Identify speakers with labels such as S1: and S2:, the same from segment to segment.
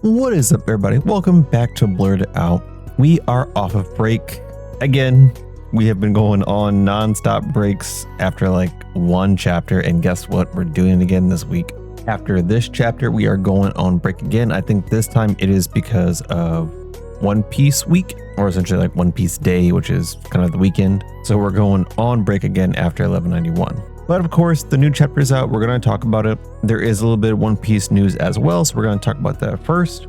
S1: What is up, everybody? Welcome back to Blerd It Out. We are off of break again. We have been going on non-stop breaks after like one chapter, and guess what? We're doing it again this week. After this chapter, we are going on break again. I think this time it is because of One Piece week, or essentially like One Piece day, which is kind of the weekend. So we're going on break again after 1191. But of course, the new chapter is out. We're going to talk about it. There is a little bit of One Piece news as well, so we're going to talk about that first.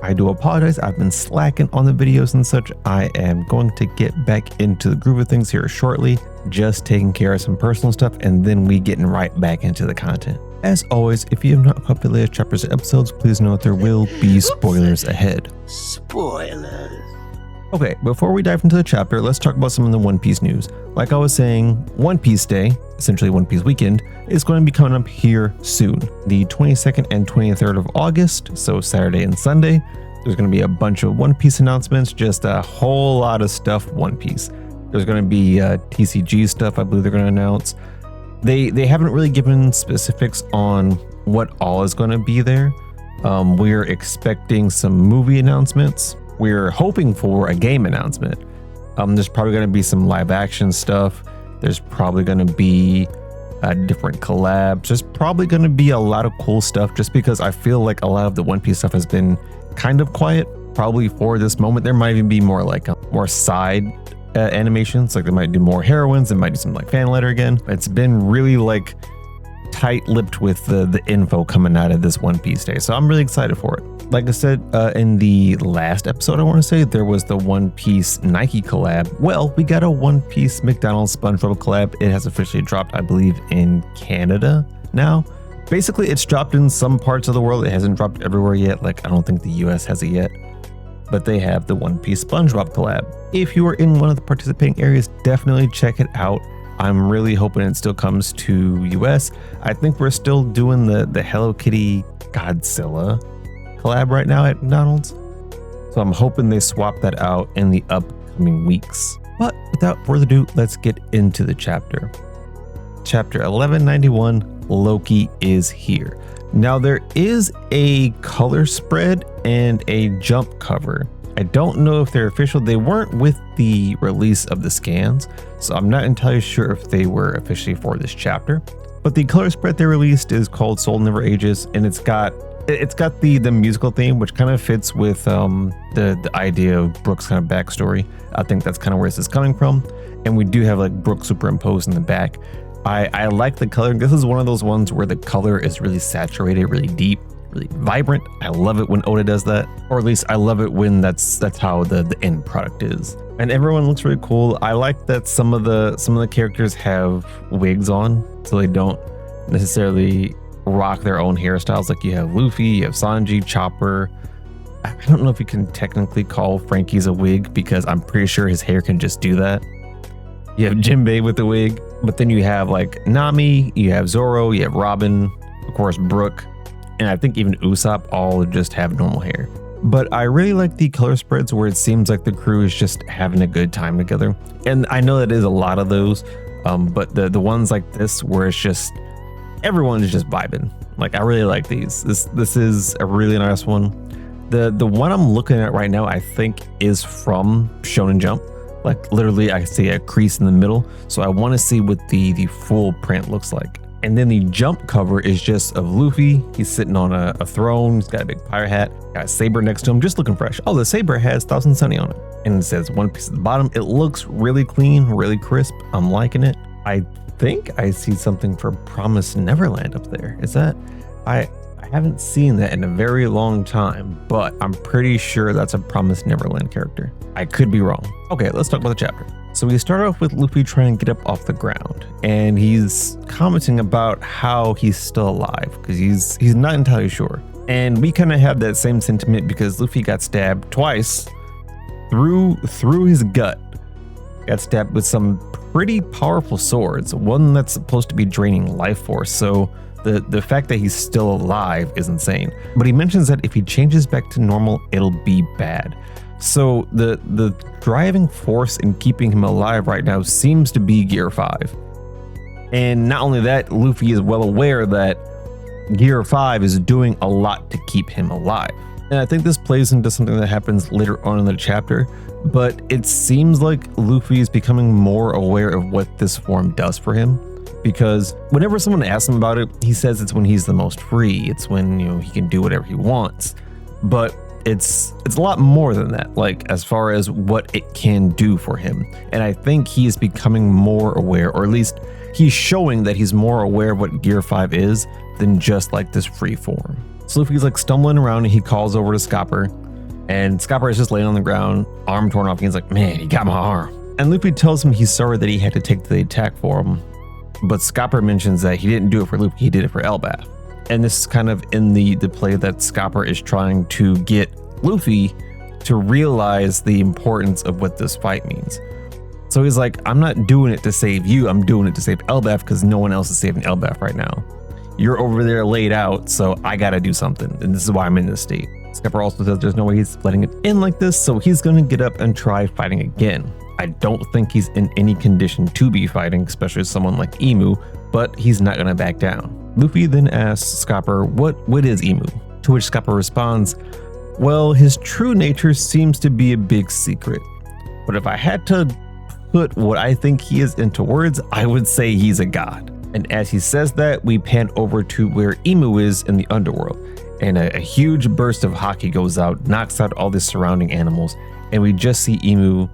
S1: I do apologize. I've been slacking on the videos and such. I am going to get back into the groove of things here shortly, just taking care of some personal stuff, and then we getting right back into the content. As always, if you have not caught the latest chapters and episodes, please note there will be spoilers ahead.
S2: Spoilers.
S1: Okay, before we dive into the chapter, let's talk about some of the One Piece news. Like I was saying, One Piece Day, essentially One Piece Weekend, is going to be coming up here soon. The 22nd and 23rd of August, so Saturday and Sunday, there's going to be a bunch of One Piece announcements, just a whole lot of stuff One Piece. There's going to be TCG stuff I believe they're going to announce. They haven't really given specifics on what all is going to be there. We're expecting some movie announcements. We're hoping for a game announcement. There's probably going to be some live action stuff. There's probably going to be different collabs. There's probably going to be a lot of cool stuff, just because I feel like a lot of the One Piece stuff has been kind of quiet, probably for this moment. There might even be more like more side animations, like they might do more heroines, they might do some like fan letter again. It's been really like tight-lipped with the info coming out of this One Piece Day, so I'm really excited for it. Like I said in the last episode, I want to say there was the One Piece Nike collab. Well, we got a One Piece McDonald's SpongeBob collab. It has officially dropped, I believe, in Canada now. Basically, it's dropped in some parts of the world. It hasn't dropped everywhere yet. Like, I don't think the US has it yet, but they have the One Piece SpongeBob collab. If you are in one of the participating areas, definitely check it out. I'm really hoping it still comes to US. I think we're still doing the Hello Kitty Godzilla collab right now at McDonald's, so I'm hoping they swap that out in the upcoming weeks. But without further ado, let's get into the chapter. Chapter 1191, Loki is here. Now there is a color spread and a jump cover. I don't know if they're official. They weren't with the release of the scans, so I'm not entirely sure if they were officially for this chapter. But the color spread they released is called Soul Never Ages, and it's got the musical theme, which kind of fits with the idea of Brooke's kind of backstory. I think that's kind of where this is coming from. And we do have like Brooke superimposed in the back. I like the color. This is one of those ones where the color is really saturated, really deep, really vibrant. I love it when Oda does that, or at least I love it when that's how the end product is. And everyone looks really cool. I like that some of the characters have wigs on, so they don't necessarily rock their own hairstyles. Like you have Luffy, you have Sanji, Chopper. I don't know if you can technically call Frankie's a wig, because I'm pretty sure his hair can just do that. You have Jinbei with the wig, but then you have like Nami, you have Zoro, you have Robin, of course Brooke, and I think even Usopp all just have normal hair. But I really like the color spreads where it seems like the crew is just having a good time together. And I know that is a lot of those, but the ones like this where it's just everyone is just vibing. Like, I really like these. This is a really nice one. The one I'm looking at right now, I think, is from Shonen Jump. Like, literally, I see a crease in the middle. So I want to see what the full print looks like. And then the jump cover is just of Luffy. He's sitting on a throne. He's got a big pirate hat. Got a saber next to him, just looking fresh. Oh, the saber has Thousand Sunny on it. And it says One Piece at the bottom. It looks really clean, really crisp. I'm liking it. I think I see something for Promised Neverland up there. Is that? I haven't seen that in a very long time, but I'm pretty sure that's a Promised Neverland character. I could be wrong. Okay, let's talk about the chapter. So we start off with Luffy trying to get up off the ground, and he's commenting about how he's still alive, because he's not entirely sure. And we kind of have that same sentiment because Luffy got stabbed twice through his gut. Got stabbed with some pretty powerful swords, one that's supposed to be draining life force. So the fact that he's still alive is insane. But he mentions that if he changes back to normal, it'll be bad. So the driving force in keeping him alive right now seems to be Gear 5. And not only that, Luffy is well aware that Gear 5 is doing a lot to keep him alive. And I think this plays into something that happens later on in the chapter, but it seems like Luffy is becoming more aware of what this form does for him. Because whenever someone asks him about it, he says it's when he's the most free. It's when, he can do whatever he wants. But it's a lot more than that, like as far as what it can do for him. And I think he is becoming more aware, or at least he's showing that he's more aware of what Gear 5 is than just like this free form. So Luffy's like stumbling around and he calls over to Scopper, and Scopper is just laying on the ground, arm torn off, and he's like, man, he got my arm. And Luffy tells him he's sorry that he had to take the attack for him, but Scopper mentions that he didn't do it for Luffy, he did it for Elbaf. And this is kind of in the play that Scopper is trying to get Luffy to realize the importance of what this fight means. So he's like, I'm not doing it to save you, I'm doing it to save Elbaf because no one else is saving Elbaf right now. You're over there laid out, so I gotta do something, and this is why I'm in this state. Scopper also says there's no way he's letting it end like this, so he's gonna get up and try fighting again. I don't think he's in any condition to be fighting, especially someone like Emu, but he's not gonna back down. Luffy then asks Scopper what is Emu, to which Scopper responds, well, his true nature seems to be a big secret, but if I had to put what I think he is into words, I would say he's a god. And as he says that, we pan over to where Emu is in the underworld, and a huge burst of haki goes out, knocks out all the surrounding animals, and we just see Emu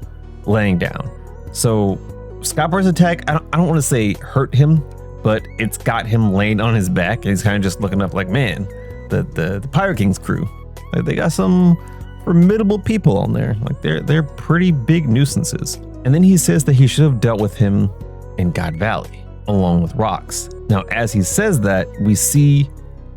S1: laying down. So Scopper's attack, I don't want to say hurt him, but it's got him laying on his back, and he's kind of just looking up like, man, the Pirate King's crew, like, they got some formidable people on there. Like they're pretty big nuisances. And then he says that he should have dealt with him in God Valley, along with Rocks. Now, as he says that, we see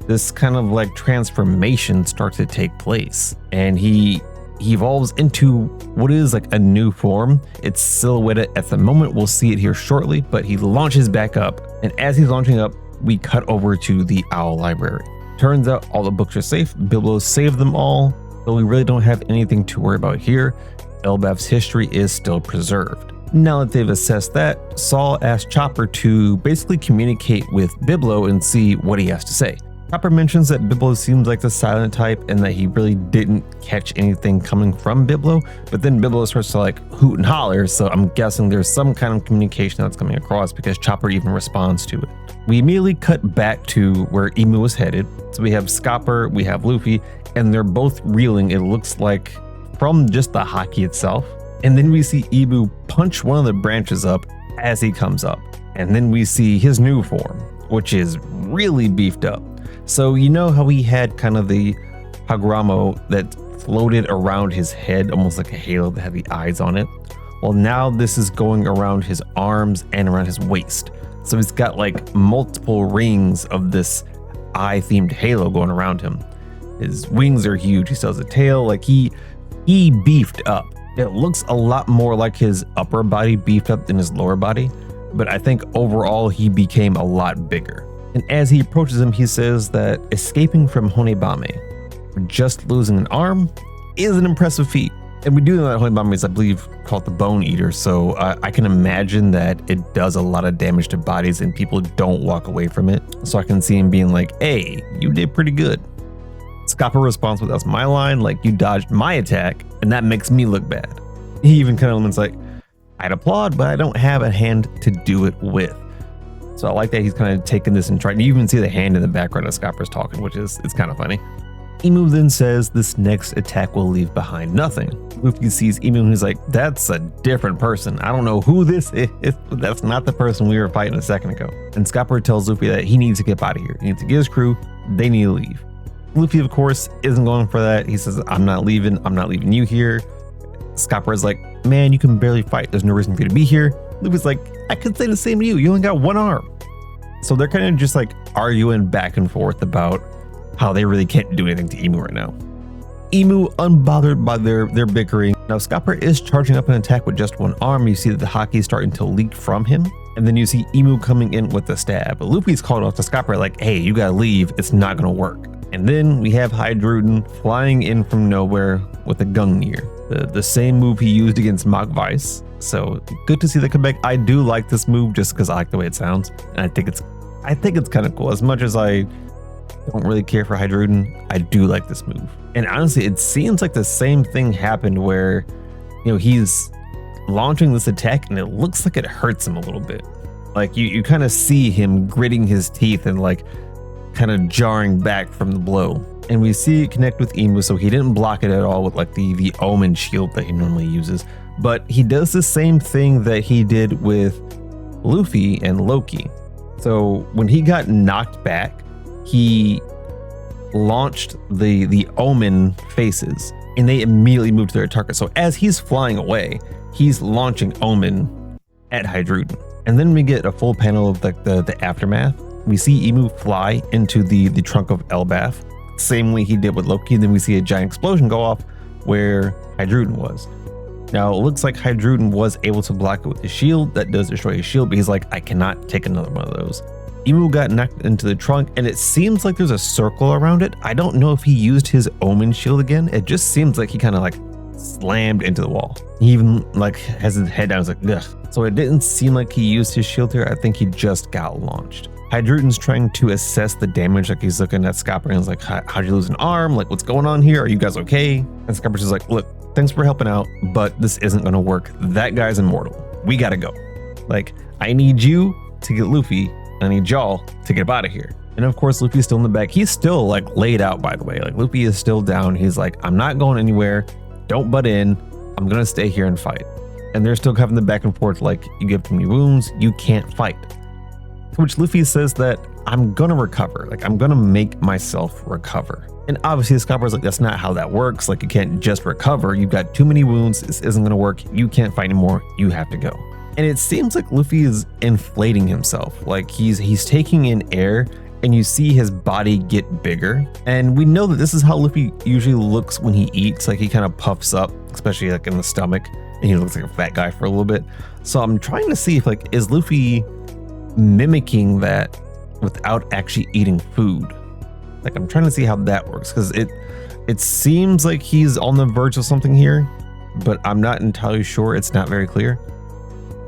S1: this kind of like transformation start to take place, and he evolves into what is like a new form. It's silhouetted at the moment, we'll see it here shortly, but he launches back up, and as he's launching up, we cut over to the Owl Library. Turns out all the books are safe, Biblo saved them all, so we really don't have anything to worry about here. Elbaf's history is still preserved. Now that they've assessed that, Saul asks Chopper to basically communicate with Biblo and see what he has to say. Chopper mentions that Biblo seems like the silent type and that he really didn't catch anything coming from Biblo, but then Biblo starts to like hoot and holler, so I'm guessing there's some kind of communication that's coming across because Chopper even responds to it. We immediately cut back to where Emu was headed. So we have Scopper, we have Luffy, and they're both reeling, it looks like, from just the haki itself. And then we see Emu punch one of the branches up as he comes up. And then we see his new form, which is really beefed up. So you know how he had kind of the Haguramo that floated around his head, almost like a halo that had the eyes on it? Well, now this is going around his arms and around his waist. So he's got like multiple rings of this eye-themed halo going around him. His wings are huge, he still has a tail, like he beefed up. It looks a lot more like his upper body beefed up than his lower body, but I think overall he became a lot bigger. And as he approaches him, he says that escaping from Honebame, just losing an arm, is an impressive feat. And we do know that Honebame is, I believe, called the Bone Eater, so I can imagine that it does a lot of damage to bodies and people don't walk away from it. So I can see him being like, hey, you did pretty good. Scopper responds with, that's my line, like, you dodged my attack, and that makes me look bad. He even kind of limits like, I'd applaud, but I don't have a hand to do it with. So I like that he's kind of taking this and trying to even see the hand in the background as Scopper's talking, which is, it's kind of funny. Emu then says this next attack will leave behind nothing. Luffy sees Emu and he's like, that's a different person. I don't know who this is, but that's not the person we were fighting a second ago. And Scopper tells Luffy that he needs to get out of here. He needs to get his crew, they need to leave. Luffy, of course, isn't going for that. He says, I'm not leaving you here. Scopper is like, man, you can barely fight. There's no reason for you to be here. Luffy's like, I could say the same to you. You only got one arm. So they're kind of just like arguing back and forth about how they really can't do anything to Emu right now. Emu, unbothered by their bickering. Now Scopper is charging up an attack with just one arm. You see that the haki is starting to leak from him. And then you see Emu coming in with the stab. But Luffy's called off to Scopper like, hey, you gotta leave. It's not gonna work. And then we have Hydruden flying in from nowhere with a Gungnir. the same move he used against Mach Vice. So good to see that come back. I do like this move just because I like the way it sounds, and I think it's kind of cool. As much as I don't really care for Hydruden, I do like this move. And honestly, it seems like the same thing happened where, he's launching this attack and it looks like it hurts him a little bit. Like you kind of see him gritting his teeth and like kind of jarring back from the blow. And we see it connect with Emu, so he didn't block it at all with like the Omen shield that he normally uses. But he does the same thing that he did with Luffy and Loki. So when he got knocked back, he launched the Omen faces and they immediately moved to their target. So as he's flying away, he's launching Omen at Hydruden. And then we get a full panel of like the aftermath. We see Emu fly into the trunk of Elbaf, same way he did with Loki. And then we see a giant explosion go off where Hydruden was. Now it looks like Hydruden was able to block it with his shield. That does destroy his shield, but he's like, I cannot take another one of those. Emu got knocked into the trunk and it seems like there's a circle around it. I don't know if he used his Omen shield again. It just seems like he kind of like slammed into the wall. He even like has his head down. It's like, ugh. So it didn't seem like he used his shield here. I think he just got launched. Hydruden's trying to assess the damage. Like he's looking at Scopper and he's like, how'd you lose an arm? Like, what's going on here? Are you guys okay? And Scopper's just like, look, thanks for helping out, but this isn't going to work. That guy's immortal. We got to go. Like, I need you to get Luffy. I need y'all to get out of here. And of course, Luffy's still in the back. He's still like laid out, by the way. Like Luffy is still down. He's like, I'm not going anywhere. Don't butt in. I'm going to stay here and fight. And they're still having the back and forth like, you give too many wounds, you can't fight. To which Luffy says that I'm going to recover. Like, I'm going to make myself recover. And obviously, Scopper's like, that's not how that works. Like, you can't just recover. You've got too many wounds. This isn't going to work. You can't fight anymore. You have to go. And it seems like Luffy is inflating himself. Like he's taking in air and you see his body get bigger. And we know that this is how Luffy usually looks when he eats. Like he kind of puffs up, especially like in the stomach, and he looks like a fat guy for a little bit. So I'm trying to see if like, is Luffy mimicking that without actually eating food? Like I'm trying to see how that works, because it seems like he's on the verge of something here, but I'm not entirely sure. It's not very clear.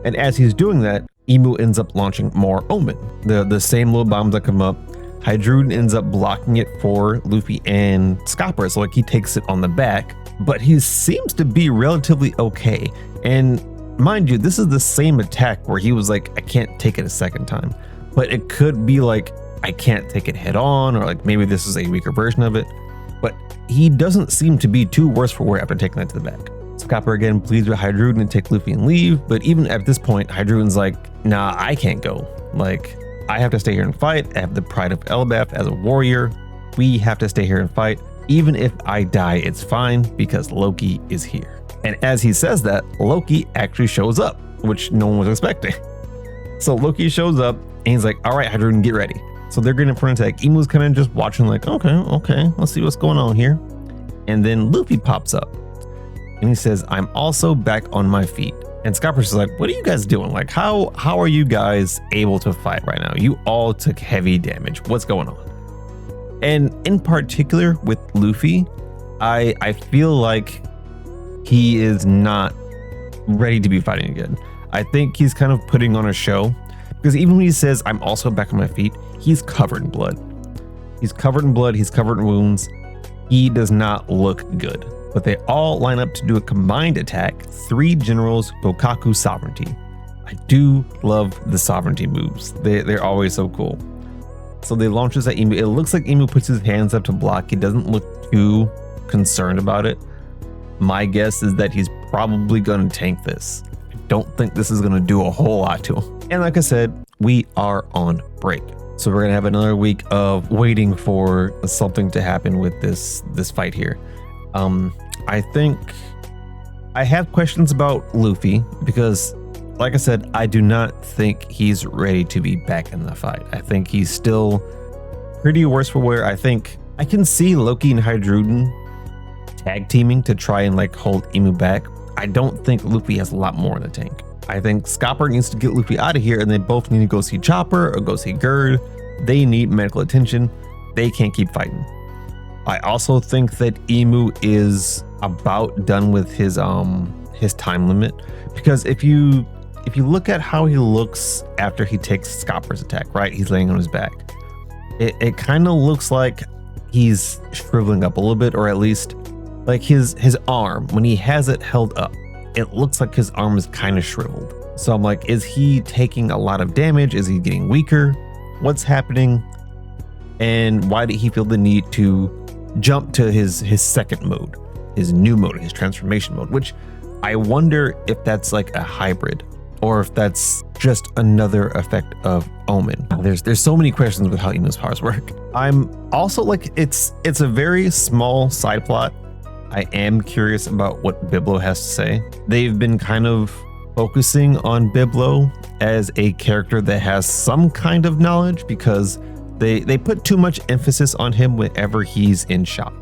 S1: And as he's doing that, Emu ends up launching more Omen, the same little bombs that come up. Hydruden ends up blocking it for Luffy and Scopper, so like he takes it on the back, but he seems to be relatively okay. And mind you, this is the same attack where he was like, I can't take it a second time, but it could be like, I can't take it head on, or like maybe this is a weaker version of it, but he doesn't seem to be too worse for wear after taking that to the back. Scopper again pleads with Hydruden to take Luffy and leave, but even at this point, Hydruden's like, nah, I can't go. Like, I have to stay here and fight. I have the pride of Elbaf as a warrior. We have to stay here and fight. Even if I die, it's fine because Loki is here. And as he says that, Loki actually shows up, which no one was expecting. So Loki shows up and he's like, all right, Hydruden, get ready. So they're getting for an attack. Emu's kind of just watching like, okay, let's see what's going on here. And then Luffy pops up. And he says, I'm also back on my feet. And Scopper's just like, what are you guys doing? Like, how are you guys able to fight right now? You all took heavy damage. What's going on? And in particular with Luffy, I feel like he is not ready to be fighting again. I think he's kind of putting on a show, because even when he says, I'm also back on my feet, he's covered in blood. He's covered in blood. He's covered in wounds. He does not look good. But they all line up to do a combined attack. 3 generals, Bokaku Sovereignty. I do love the sovereignty moves. They're always so cool. So they launch this at Emu. It looks like Emu puts his hands up to block. He doesn't look too concerned about it. My guess is that he's probably going to tank this. I don't think this is going to do a whole lot to him. And like I said, we are on break. So we're going to have another week of waiting for something to happen with this fight here. I think I have questions about Luffy because, like I said, I do not think he's ready to be back in the fight. I think he's still pretty worse for wear. I think I can see Loki and Hydruden tag teaming to try and like hold Emu back. I don't think Luffy has a lot more in the tank. I think Scopper needs to get Luffy out of here, and they both need to go see Chopper or go see Gerd. They need medical attention. They can't keep fighting. I also think that Emu is about done with his time limit, because if you look at how he looks after he takes Scopper's attack, right? He's laying on his back. It kind of looks like he's shriveling up a little bit, or at least like his arm, when he has it held up, it looks like his arm is kind of shriveled. So I'm like, is he taking a lot of damage? Is he getting weaker? What's happening? And why did he feel the need to jump to his second mode, his new mode, his transformation mode, which I wonder if that's like a hybrid, or if that's just another effect of Omen. There's so many questions with how Imu's powers work. I'm also like, it's a very small side plot. I am curious about what Biblo has to say. They've been kind of focusing on Biblo as a character that has some kind of knowledge, because they put too much emphasis on him whenever he's in shop.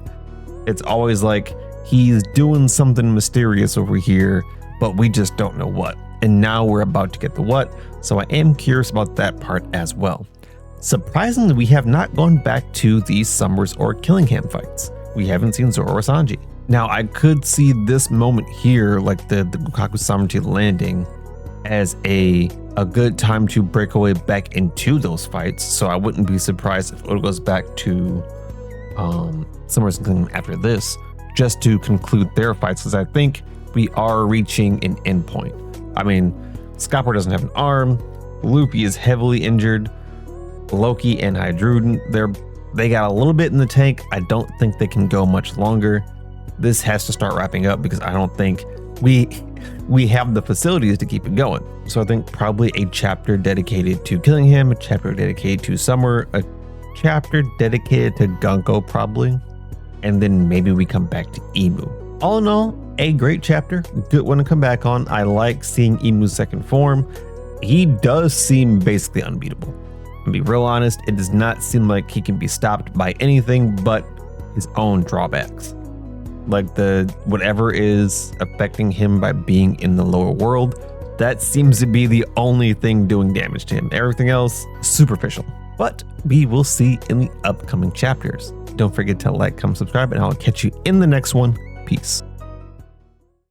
S1: It's always like he's doing something mysterious over here, but we just don't know what. And now we're about to get the what, so I am curious about that part as well. Surprisingly, we have not gone back to the Summers or Killingham fights. We haven't seen Zoro or Sanji. Now, I could see this moment here, like the Gukaku Samurai landing, as a good time to break away back into those fights. So I wouldn't be surprised if Oda goes back to Summers and Killingham after this, just to conclude their fights, because I think we are reaching an endpoint. I mean, Scopper doesn't have an arm, Luffy is heavily injured, Loki and Hydruden, they got a little bit in the tank. I don't think they can go much longer. This has to start wrapping up, because I don't think we have the facilities to keep it going. So I think probably a chapter dedicated to Killingham, a chapter dedicated to Summer, a chapter dedicated to Gunko probably, and then maybe we come back to Imu. All in all, a great chapter, good one to come back on. I like seeing Imu's second form. He does seem basically unbeatable. To be real honest, it does not seem like he can be stopped by anything but his own drawbacks. Like whatever is affecting him by being in the lower world, that seems to be the only thing doing damage to him. Everything else, superficial. But we will see in the upcoming chapters. Don't forget to like, comment, subscribe, and I'll catch you in the next one. Peace.